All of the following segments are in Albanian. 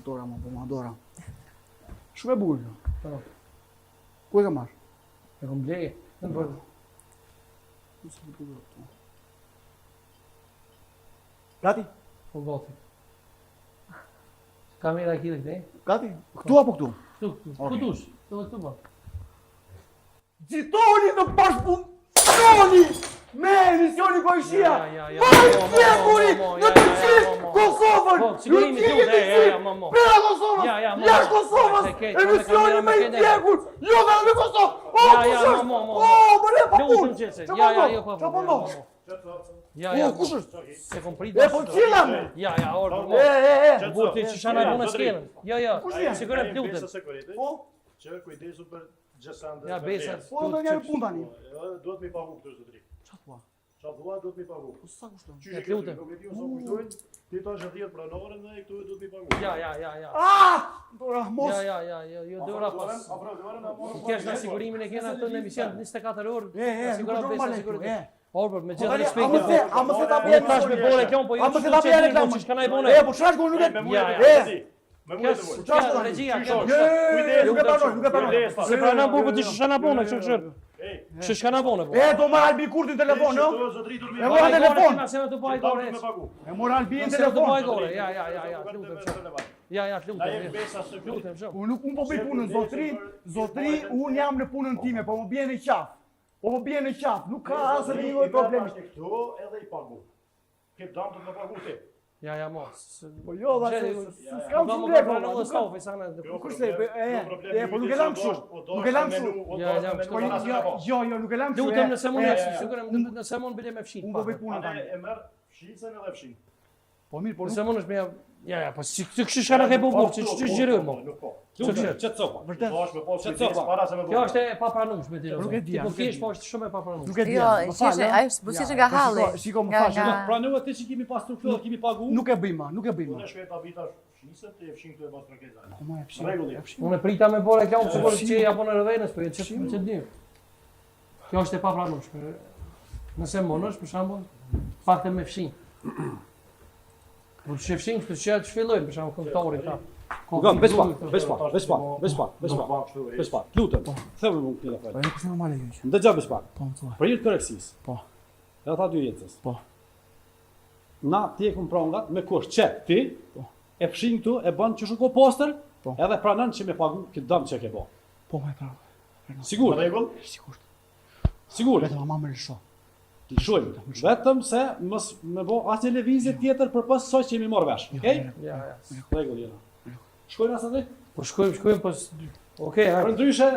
Dora më, po ma Dora. Shumë e bukur. Po. Ku e ke marrë? E kom blej. Në bërë. Gati? Po gati. Kamera kile këte? Gati? Këtu apo këtu? Këtu. Këtush. Këtu po. Gjitoni në bashkëpunoni me emisioni Koishia! Majtë tjekuri në të gjithë Kosovën! Sigurimi të Pera Kosovës! Jashtë Kosovës! Emisioni me tjekur! Jo dhe në Kosovë! Më ne pa punë! Qa po mo? Kush është? Se kom prit. E po qila me! Orë. Buti që shana e punë skenën. Sigurisht lutem. Që kujdesu për gjësandë. Ja, besa. Po do njerë punë tani. Duhet mi pagu këtë zotëri. Qa thua? Qa thua, duhet mi pagu. Po sa kushton? Qysh e këtë, nuk e ti unë kushtojnë, ti ta është 10 pranore dhe këtu e duhet mi pagu. Ja. Dora, mos! Jo, Dora pas. Kesh në sigurimin e kena të në emision 24 orë. Sigurat besa sigurisht. Orë, me gjithë respektin. A më se ta bje tash me bole kjo, po jo. A më se ta bje reklamë. Ç'ka na i bone? Po çfarë shkon nuk e? Ja. Me mujë të vojtë. Çfarë shkon? Regjia, Nuk e pranoj. Se pranon burë ti shana bone, kështu. Kështu shana bone po. Do marr Albi kurtin telefon, no? Zotëri duhet E mora telefon. Na se na të baj gore. E mora Albi Se na të baj telefon. gore. Ja, lutem. Lutem shumë. Unë po bëj punën, zotri, unë jam në punën time, po më bie në qaf. Nuk ka asë një problemi. Këtu edhe i pagu. Këtë damë të më pagu ti. Ja, mos. Po jo, dha s'kam Kam shumë në leko. kafe sana. Kurse, po nuk e lam kështu. Nuk e lam kështu. Jo, nuk e lam kështu. Lutem nëse mund, sigurisht nëse mund bile me fshit. Unë po bëj punën tani. E merr fshicën edhe fshin. Po mirë, po Nëse mund është me po si kështu shana ke bukur, ç'është gjërë mo. Nuk po. Ç'është? Ç'copa. Vërtet. Bash me pas para se me Kjo është e papranueshme ti. Nuk e di. Po kish po është shumë e papranueshme. Nuk e di. Jo, qeshe, ajo është buzëqe nga halli. Shiko, më fal. Pranova ti që kemi pas strukturë, kemi pagu. Nuk e bëjmë. Unë shkoj ta vita fshisën ti e fshin këtu e pas trakeza. Po më e fshi. Rregullisht. Unë prita me bore kjo sigurisht që apo në rëdhenës, po ç'të di. Kjo është e papranueshme. Nëse monosh për shembull, fakte me fshin. Po shefshin këtë çfarë fillojmë për shembull kontori ta. Gam, bespa. Lutem. Themi mund të Po e kush normale kjo. Ndëgja bespa. Po më thua. Për hir të korreksisë. Po. Edhe tha dy jetës. Po. Na ti e kum prongat me kusht që ti Po. e fshin këtu e bën çu shko poster, Po. edhe pranon që me pagu këtë dëm që ke bë. Po më prap. Sigur. Rregull? Sigurt. Sigur. Vetëm ama më lësho. Ti shojmë. Vetëm se mos më bë as lëvizje tjetër përpas asaj që jemi marrë vesh. Okej? Ja. Rregull jena. Shkojnë as atë? Po shkojmë po okej, Për ndryshe,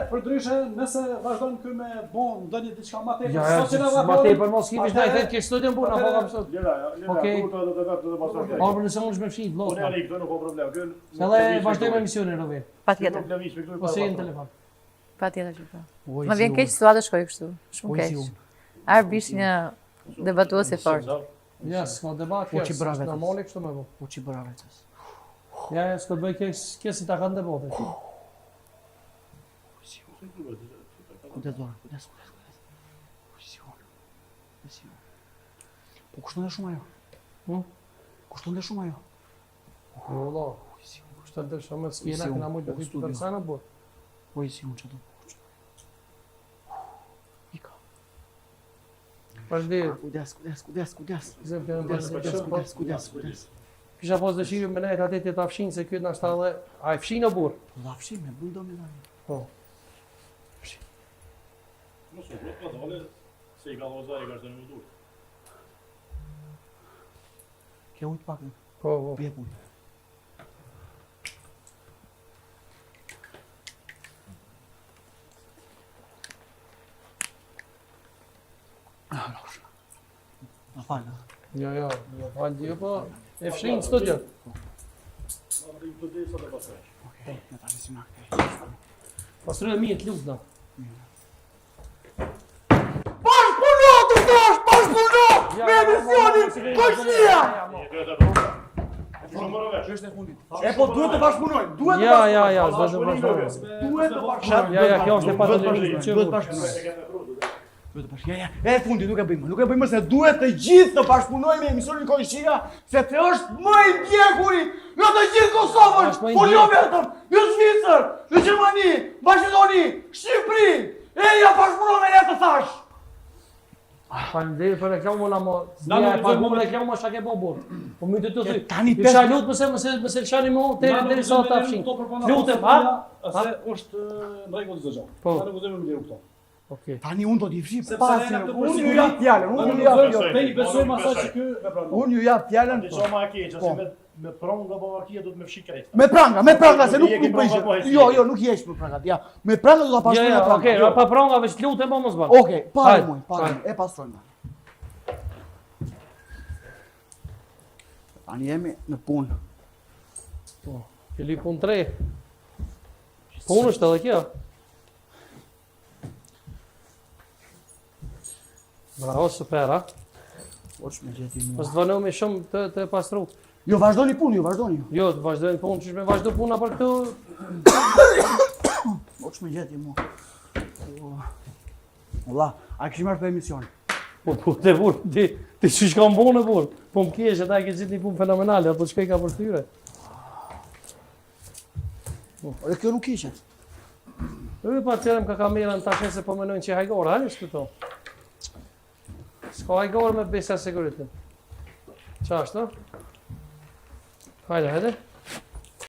nëse vazhdon këy me bon ndonjë diçka më tepër, ma tepër mos kish ndaj thënë ke studion puna apo kam sot. Okej. Po nëse mund të më fshi vlog. Unë këtu nuk ka problem. Kë. Edhe vazhdojmë emisionin Rovi. Patjetër. Po si në telefon. Patjetër që po. Më vjen keq situatë shkoj kështu. Shumë keq. Arbish një debatues i fortë. Ja, s'ka debat, Po ç'i brave. normale kështu më po. Po ç'i brave çes. Ja, s'ka bëj kjo si ta kanë debatin. Kujdes Dora, kujdes. Po kushton dhe shumë ajo. Kushton dhe shumë ajo. Valla. Kushton dhe shumë skena që na mund të bëjë persona po. Po i si unë çdo. Ika. Vazhdi. Kujdes. Kisha pas dëshirë me nejt atë ta fshin se ky na shtalle, ai fshin o burr. La fshi me bulldomi tani. Po. Mos u bëj dole se i galloza e gazon më dur. Ke ujt pak. Po. Bie punë. Ma falë. Jo, falë po. E fshin studio. Ai të dhe sa të pasoj. Okej, ne tani si nakte. Pastroj mirë të lutna. Me emisionin Koishia! Është e fundit. E po duhet të bashkëpunojmë. Duhet të Ja, s'do të bashkëpunojmë. Duhet të bashkëpunojmë. Ja, kjo është e patë. Duhet të bashkëpunojmë. Ja. E fundi nuk e bëjmë se duhet të gjithë të bashkëpunojmë me emisionin Koishia, se të është më i ndjekuri Jo të gjithë Kosovën, por jo vetëm, jo Zvicër, jo Gjermani, Maqedoni, Shqipëri, ja pashmëron e të thash. Faleminderit për reklamë, la mo. Ja e pagu me reklamë, ma shake bobur. Po më të të thy. Tani Ju shaj lutë mëse lëshani mu, deri sa ta fshin. Lutem, ha? Se është në rregull çdo gjë. Po. Ne nuk uzojmë liru këto. Okej. Tani unë do t'i fshi Sepse pasën, na këtu unë ju jap fjalën, unë ju jap fjalën. Te i besojmë asaj që ky vepron. Unë ju jap fjalën. Ti çoma e keq, se me prong nga Bavaria do të më fshi krejt. Me pranga, se nuk bëj. Jo, nuk jesh me pranga, ja. Me pranga do ta pastroj me pranga. Okej, pa pranga veç lutem po mos bën. Okej, para, e pastrojmë. Tani jemi në punë. Po, keli punë 3. Punë është edhe kjo. Bravo, super, ha? Oç me gjeti mua. Mos vënë me shumë të pastru. Jo, vazhdoni punë, vazhdoni. Jo, të vazhdojnë punë, çish me vazhdo puna për këtu. Oç me gjeti mua. Valla, a kish marrë për emision? Po te vur, ti çish ka mbonë vur. Po më kesh, ata ke gjithë një punë fenomenale, apo çka ka për tyre. Ore kjo nuk ishe. Pa tjerëm ka kamerën tash se po menojnë që hajgore, hali shpëto. S'ka hajgore me besa sigurisht. Qa është, no? Hajde.